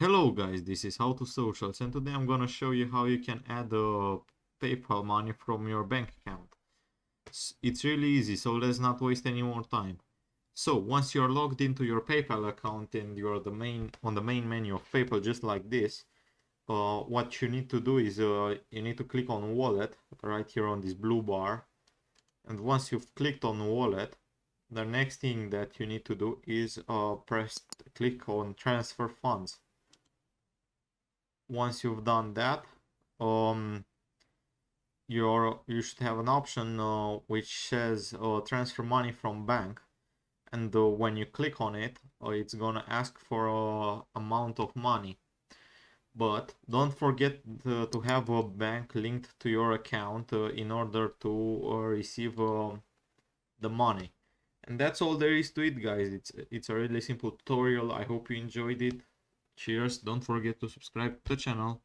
Hello guys, this is How to Socials, and today I'm gonna show you how you can add PayPal money from your bank account. It's really easy, so let's not waste any more time. So once you're logged into your PayPal account and you're on the main menu of PayPal, just like this, what you need to do is you need to click on Wallet right here on this blue bar, and once you've clicked on Wallet, the next thing that you need to do is click on Transfer Funds. Once you've done that, um you should have an option which says transfer money from bank, and when you click on it, it's gonna ask for a amount of money, but don't forget to have a bank linked to your account in order to receive the money. And that's all there is to it, guys. It's a really simple tutorial. I hope you enjoyed it. Cheers. Don't forget to subscribe to the channel.